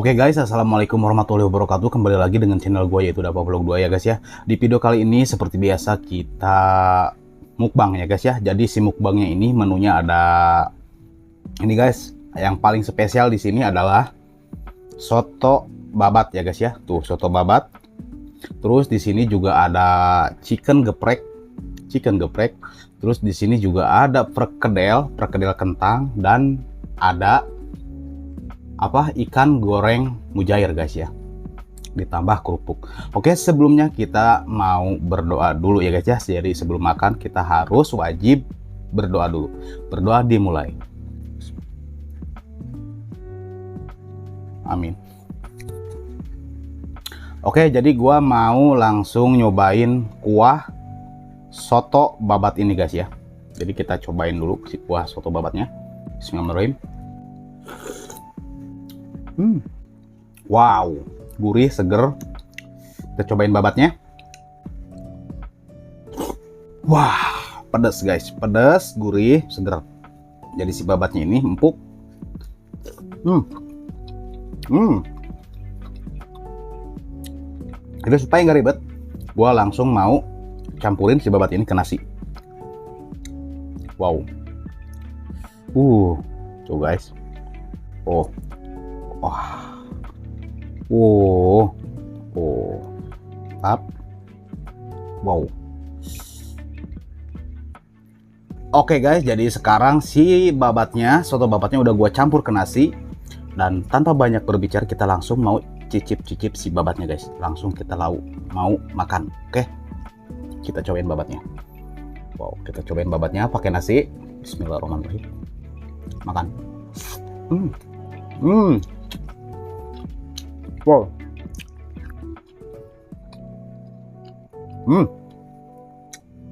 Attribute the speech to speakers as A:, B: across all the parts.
A: Oke guys, assalamualaikum warahmatullahi wabarakatuh. Kembali lagi dengan channel gue, yaitu Dapa Vlog 2 ya guys ya. Di video kali ini seperti biasa kita mukbang ya guys ya. Jadi si mukbangnya ini menunya ada ini guys. Yang paling spesial di sini adalah soto babat ya guys ya. Tuh soto babat. Terus di sini juga ada chicken geprek. Terus di sini juga ada perkedel kentang, dan ada ikan goreng mujair guys ya, ditambah kerupuk. Oke, sebelumnya kita mau berdoa dulu ya guys ya. Jadi sebelum makan kita harus wajib berdoa dulu. Berdoa dimulai. Amin. Oke, jadi gua mau langsung nyobain kuah soto babat ini guys ya. Jadi kita cobain dulu si kuah soto babatnya. Bismillahirrahmanirrahim. Wow, gurih, seger. Kita cobain babatnya. Wah, pedas guys, pedas, gurih, seger. Jadi si babatnya ini empuk. Jadi supaya nggak ribet, gua langsung mau campurin si babat ini ke nasi. Wow. Tuh guys. Oh. Wah. Tap. Wow. Oke guys, jadi sekarang si babatnya, soto babatnya udah gua campur ke nasi, dan tanpa banyak berbicara kita langsung mau cicip si babatnya guys. Langsung kita mau makan. Oke. Kita cobain babatnya. Wow, kita cobain babatnya pakai nasi. Bismillahirrahmanirrahim. Makan. Wow.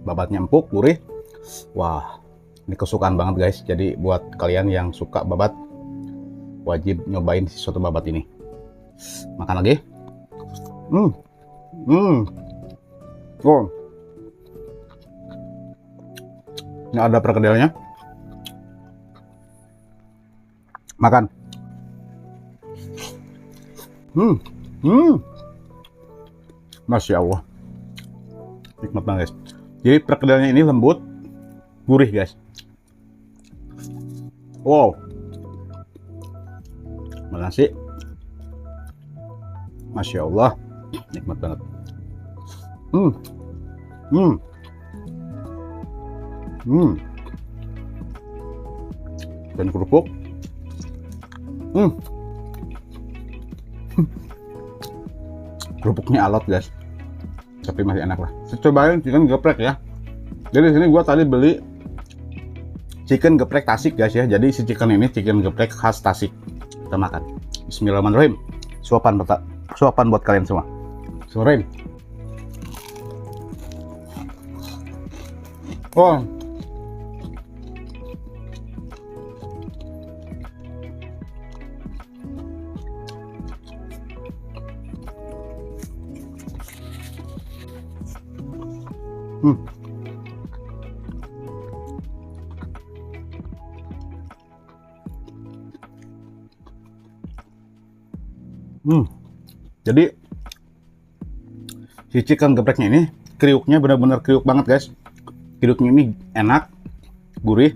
A: Babatnya empuk, gurih. Wah, ini kesukaan banget guys. Jadi buat kalian yang suka babat, wajib nyobain si soto babat ini. Makan lagi. Wow. Ini ada perkedelnya. Makan. Masya Allah, nikmat banget guys. Jadi perkedelnya ini lembut, gurih guys. Wow, nasi, Masya Allah, nikmat banget. Dan kerupuk. Kerupuknya alot guys, tapi masih enak lah. Cobain chicken geprek ya. Jadi sini gua tadi beli chicken geprek Tasik guys ya. Jadi si chicken ini chicken geprek khas Tasik. Kita makan. Bismillahirrahmanirrahim. Suapan buat kalian semua. Bismillahirrahmanirrahim. Oh. Jadi si chicken gepreknya ini kriuknya benar-benar kriuk banget guys. Kriuknya ini enak, gurih,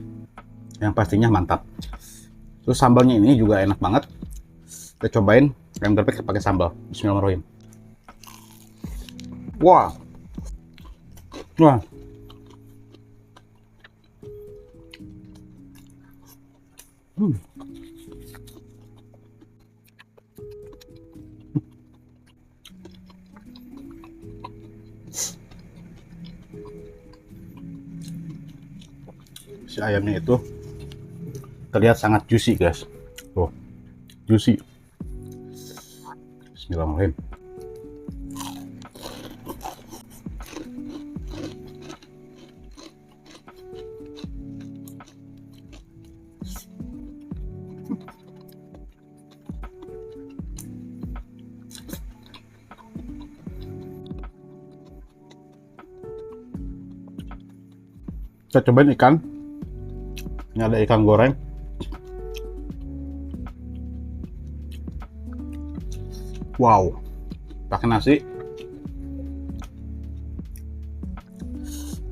A: yang pastinya mantap. Terus sambalnya ini juga enak banget. Kita cobain ayam geprek pakai sambal. Bismillahirrahmanirrahim. Wah. Si ayamnya itu terlihat sangat juicy guys. Tuh, juicy. Bismillahirrahmanirrahim. Kita cobain ikan. Ini ada ikan goreng. Wow, pakai nasi.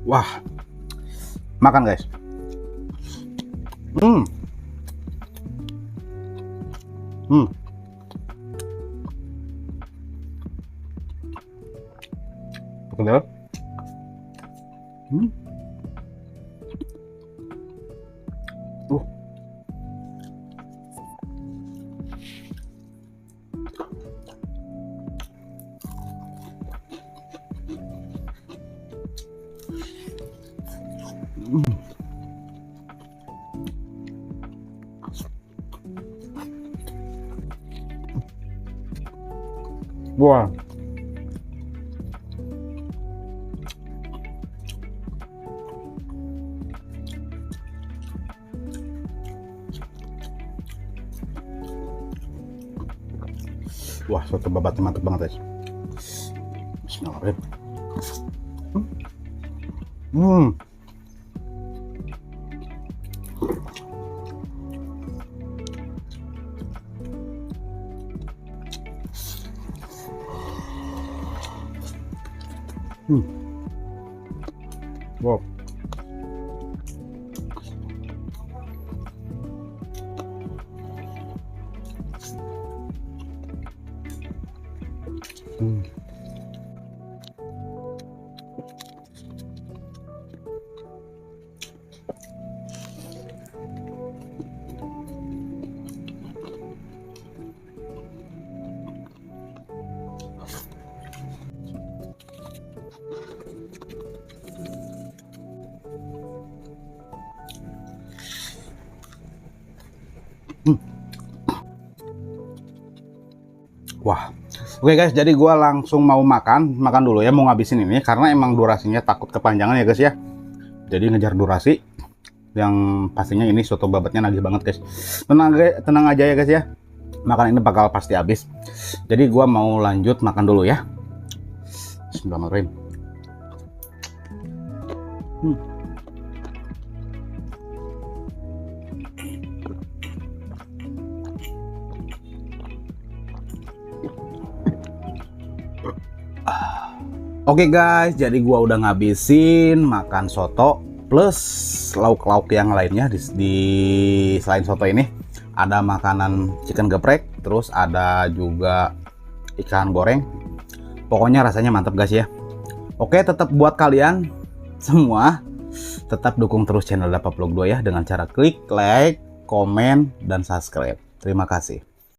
A: Wah, makan guys. Hmm. Hmm. Sedap. Hmm. Uh. Hmm. Wah. Wah, soto babatnya mantep banget guys. Bismillahirrahmanirrahim. Hmm. Hmm. Wow. Hmm. Hmm. Wah. Oke guys, jadi gua langsung mau makan dulu ya, mau ngabisin ini karena emang durasinya takut kepanjangan ya guys ya. Jadi ngejar durasi, yang pastinya ini soto babatnya nagih banget guys. Tenang aja ya guys ya, makan ini bakal pasti habis. Jadi gua mau lanjut makan dulu ya. Bismillahirrahmanirrahim. Hmm. Oke guys, jadi gua udah ngabisin makan soto plus lauk-lauk yang lainnya di selain soto ini. Ada makanan chicken geprek, terus ada juga ikan goreng. Pokoknya rasanya mantap guys ya. Oke, tetap buat kalian semua tetap dukung terus channel Dapa Vlog 2 ya dengan cara klik like, komen, dan subscribe. Terima kasih.